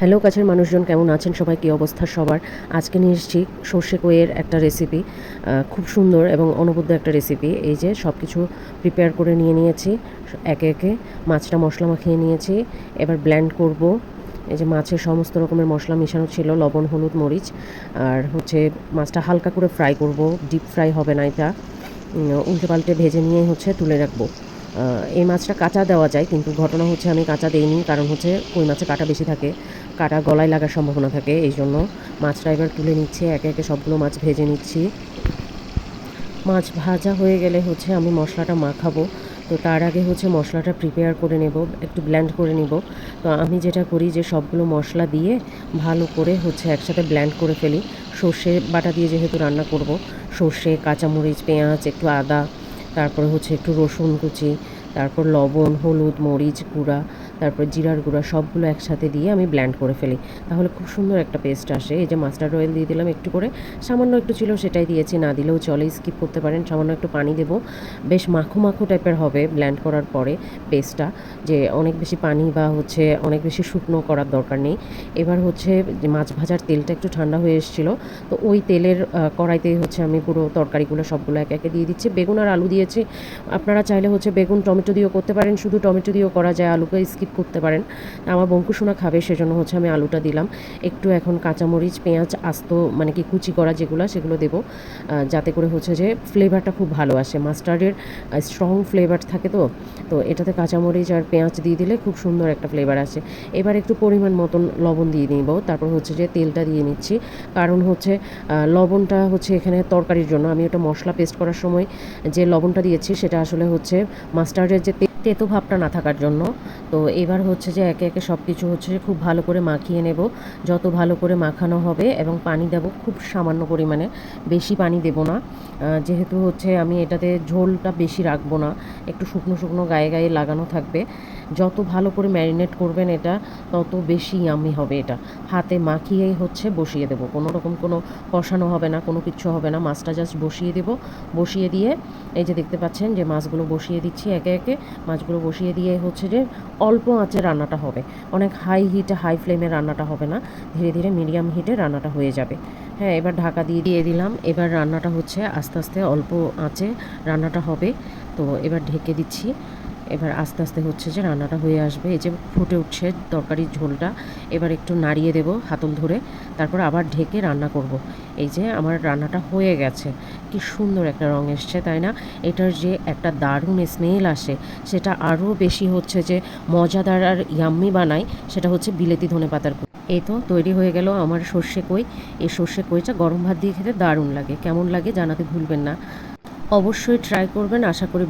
Hello কাছের মানুষজন, কেমন আছেন সবাই? কী অবস্থা সবার? আজকে নিয়ে এসেছি সর্ষে কইয়ের একটা রেসিপি। খুব সুন্দর এবং অনবদ্য একটা রেসিপি। এই যে সব কিছু প্রিপেয়ার করে নিয়ে নিয়েছি একে একে। মাছটা মশলা মাখিয়ে নিয়েছি, এবার ব্লেন্ড করব। এই যে মাছের সমস্ত রকমের মশলা মেশানো ছিল, লবণ, হলুদ, মরিচ। আর হচ্ছে মাছটা হালকা করে ফ্রাই করব, ডিপ ফ্রাই হবে না এটা। উল্টে পাল্টে ভেজে নিয়ে হচ্ছে তুলে রাখবো। এই মাছটা কাঁচা দেওয়া যায়, কিন্তু ঘটনা হচ্ছে আমি কাঁচা দেইনি, কারণ হচ্ছে কই মাছে কাঁটা বেশি থাকে, কাঁটা গলায় লাগার সম্ভাবনা থাকে। এই জন্য মাছটা এবার তুলে নিচ্ছে, একে একে সবগুলো মাছ ভেজে নিচ্ছি। মাছ ভাজা হয়ে গেলে হচ্ছে আমি মশলাটা মাখাবো। তো তার আগে হচ্ছে মশলাটা প্রিপেয়ার করে নেব, একটু ব্লেন্ড করে নিব। তো আমি যেটা করি যে সবগুলো মশলা দিয়ে ভালো করে হচ্ছে একসাথে ব্লেন্ড করে ফেলি। সর্ষে বাটা দিয়ে যেহেতু রান্না করব, সর্ষে, কাঁচামরিচ, পেঁয়াজ, একটু আদা, তারপরে হচ্ছে একটু রসুন কুচি, তারপর লবণ, হলুদ, মরিচ গুঁড়া, তারপর জিরার গুঁড়া, সবগুলো একসাথে দিয়ে আমি ব্লেন্ড করে ফেলি। তাহলে খুব সুন্দর একটা পেস্ট আসে। এই যে মাস্টার্ড অয়েল দিয়ে দিলাম একটু করে, সামান্য একটু ছিল সেটাই দিয়েছি, না দিলেও চলে, স্কিপ করতে পারেন। সামান্য একটু পানি দেবো, বেশ মাখো মাখো টাইপের হবে ব্লেন্ড করার পরে পেস্টটা, যে অনেক বেশি পানি বা হচ্ছে অনেক বেশি শুকনো করার দরকার নেই। এবার হচ্ছে যে মাছ ভাজার তেলটা একটু ঠান্ডা হয়ে এসেছিলো, তো ওই তেলের কড়াইতেই হচ্ছে আমি পুরো তরকারিগুলো সবগুলো একে একে দিয়ে দিচ্ছি। বেগুন আর আলু দিয়েছি, আপনারা চাইলে হচ্ছে বেগুন টমেটো দিয়েও করতে পারেন, শুধু টমেটো দিয়েও করা যায়, আলুকে স্কিপ করতে পারেন। আমার বঙ্কুসোনা খাবে, সেজন্য হচ্ছে আমি আলুটা দিলাম। একটু এখন কাঁচামরিচ, পেঁয়াজ আস্ত মানে কি কুচি করা যেগুলো, সেগুলো দেবো, যাতে করে হচ্ছে যে ফ্লেভারটা খুব ভালো আসে। মাস্টার্ডের স্ট্রং ফ্লেভার থাকে, তো তো এটাতে কাঁচামরিচ আর পেঁয়াজ দিয়ে দিলে খুব সুন্দর একটা ফ্লেভার আসে। এবার একটু পরিমাণ মতন লবণ দিয়ে নিব, তারপর হচ্ছে যে তেলটা দিয়ে নিচ্ছি, কারণ হচ্ছে লবণটা হচ্ছে এখানে তরকারির জন্য। আমি ওটা মশলা পেস্ট করার সময় যে লবণটা দিয়েছি সেটা আসলে হচ্ছে মাস্টার্ডের যে তেতো ভাবটা না থাকার জন্য। তো এবার হচ্ছে যে একে একে সব কিছু হচ্ছে খুব ভালো করে মাখিয়ে নেব। যত ভালো করে মাখানো হবে, এবং পানি দেব খুব সামান্য পরিমাণে, বেশি পানি দেব না, যেহেতু হচ্ছে আমি এটাতে ঝোলটা বেশি রাখবো না, একটু শুকনো শুকনো গায়ে গায়ে লাগানো থাকবে। যত ভালো করে ম্যারিনেট করবেন এটা, তত বেশি ইয়াম্মি হবে। এটা হাতে মাখিয়েই হচ্ছে বসিয়ে দেবো, কোনো রকম কোনো কষানো হবে না, কোনো কিচ্ছু হবে না। মাছটা জাস্ট বসিয়ে দেব, বসিয়ে দিয়ে এই যে দেখতে পাচ্ছেন যে মাছগুলো বসিয়ে দিচ্ছি একে একে। মাছগুলো বসিয়ে দিয়ে হচ্ছে যে অল্প আঁচে রান্নাটা হবে, অনেক হাই হিটে হাই ফ্লেমে রান্নাটা হবে না, ধীরে ধীরে মিডিয়াম হিটে রান্নাটা হয়ে যাবে। হ্যাঁ, এবার ঢাকা দিয়ে দিয়ে দিলাম। এবার রান্নাটা হচ্ছে আস্তে আস্তে অল্প আঁচে রান্নাটা হবে। তো এবার ঢেকে দিচ্ছি। এবার আস্তে আস্তে হচ্ছে যে রান্নাটা হয়ে আসবে। এই যে ফুটে উঠছে তরকারির ঝোলটা, এবার একটু নাড়িয়ে দেব হাতল ধরে, তারপর আবার ঢেকে রান্না করব। এই যে আমার রান্নাটা হয়ে গেছে। কি সুন্দর একটা রং এসছে, তাই না? এটার যে একটা দারুণ স্মেল আসে, সেটা আরও বেশি হচ্ছে যে মজাদার আর ইয়াম্মি বানায়, সেটা হচ্ছে বিলেতি ধনেপাতার। এই তো তৈরি হয়ে গেল আমার সর্ষে কই। এই সর্ষে কইটা গরম ভাত দিয়ে খেতে দারুণ লাগে। কেমন লাগে জানাতে ভুলবেন না, অবশ্যই ট্রাই করবেন, আশা করি